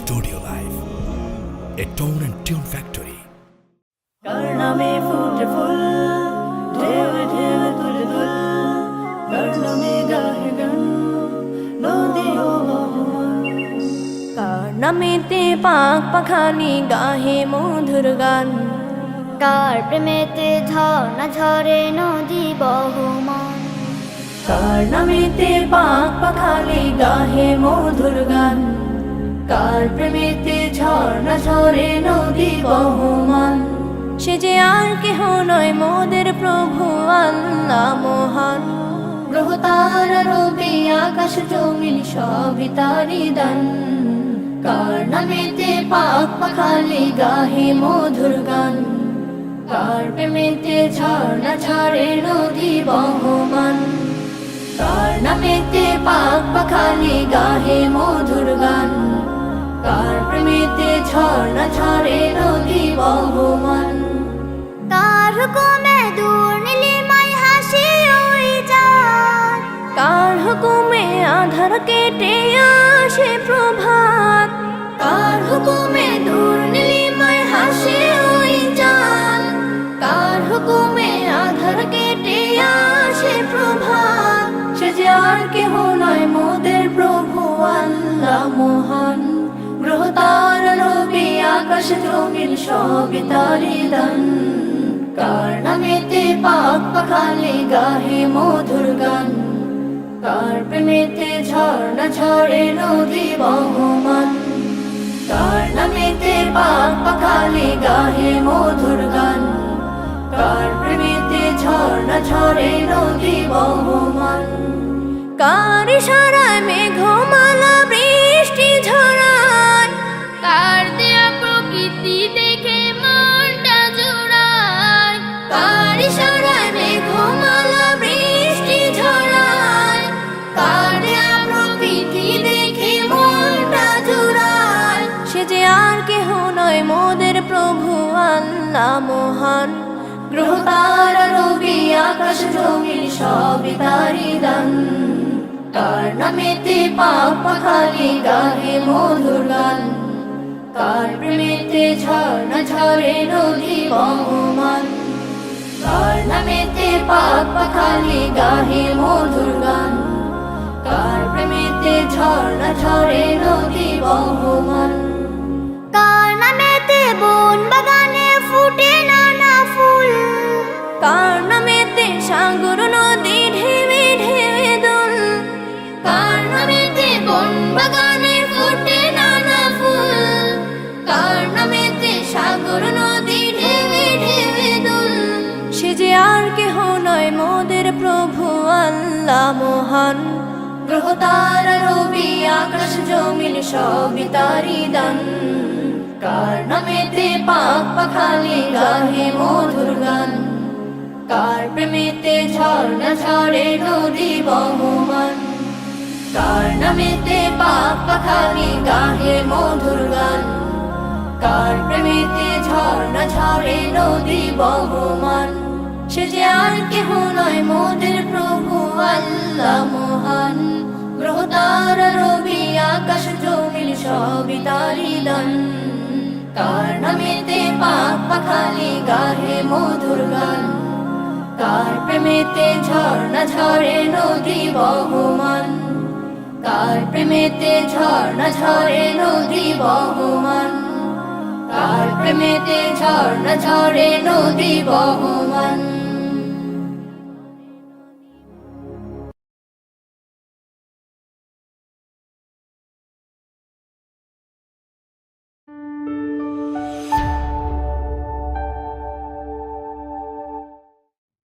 Studio Live, a tone and tune factory. কার নামে ফুটে ফুল ঢেউে ঢেউে তুলে দুল কার নামে গাহে গান নদী ও বহমান কার নামেতে পাক পাখালি গাহে মধুর গান কার প্রেমেতে ঝর্ণা ঝরে নদী বহমান কার নামেতে পাক পাখালি গাহে মধুর গান কার প্রেমেতে ঝর্ণা ঝরে নদী বহমান সে যে আর কেহ নয় মোদের প্রভু আল্লাহ মহান গ্রহ তারা রবি আকাশ জমিন সবই তারি দান কার নামেতে পাক পাখালি গাহে মধুর গান কার প্রেমেতে ঝর্ণা ঝরে নদী বহমান কার নামেতে পাক পাখালি গাহে মধুর গান কার প্রেমেতে ঝর্ণা ঝরে নদী বহমান কার হুকুমে দূর নীলিমায় হাসি ওই চাঁদ কার হুকুমে আধার কেটে আসে প্রভাত কার হুকুমে দূর নীলিমায় হাসে ওই চাঁদ কার হুকুমে আধার কেটে আসে প্রভাত সে যে আর কেহ নয় মোদের প্রভু আল্লাহ মহান গ্রহ তারা রবি আকাশ জমিন সবই তারি দান কার নামেতে পাক পাখালি গাহে মধুর গান কার প্রেমেতে ঝর্ণা ঝরে নদী বহমান কার নামেতে পাক পাখালি গাহে মধুর গান কার প্রেমেতে ঝর্ণা ঝরে নদী বহমান কার ইশারায় মেঘমালা বৃষ্টি ঝরায় কার দেয়া প্রকৃতি দেখে মনটা জোড়ায় কার ইশারায় মেঘমালা বৃষ্টি ঝরায় কার দেয়া প্রকৃতি দেখে মনটা জুড়ায় সে যে আর কেহ নয় মোদের প্রভু আল্লাহ মহান গ্রহ তারা রবি আকাশ জমিন সবই তারি দান কার নামেতে পাক পাখালি গাহে মধুর গান কার প্রেমেতে ঝর্ণা ঝরে নদী বহমান কার নামেতে পাক পাখালি গাহে মধুর গান কার প্রেমেতে ঝর্ণা ঝরে নদী বহমান কার নামেতে বন বাগানে ফুটে নানা ফুল কার নামেতে সাগর নদী ঢেউে ঢেউে দোল কার নামেতে বন বাগানে ফুটে নানা ফুল কার নামেতে সাগর নদী ঢেউে ঢেউে দোল সে যে আর কেহ নয় মোদের প্রভু আল্লাহ মহান গ্রহ তারা রবি আকাশ জমিন সবই তারি দান কার নামেতে পাক পাখালি গাহে মধুর গান কার প্রেমেতে ঝর্ণা ঝরে নদী বহমান কার নামেতে পাক পাখালি গাহে মধুর গান কার প্রেমেতে ঝর্ণা ঝরে নদী বহমান সে যে আর কেহ নয় মোদের প্রভু আল্লাহ মহান গ্রহ তারা রবি আকাশ জমিন সবই তারি দান কার নামেতে পাক পাখালি গাহে মধুর গান কার প্রেমেতে ঝর্ণা ঝরে নদী বহমান কার প্রেমেতে ঝর্ণা ঝরে নদী বহমান কার প্রেমেতে ঝর্ণা ঝরে নদী বহমান।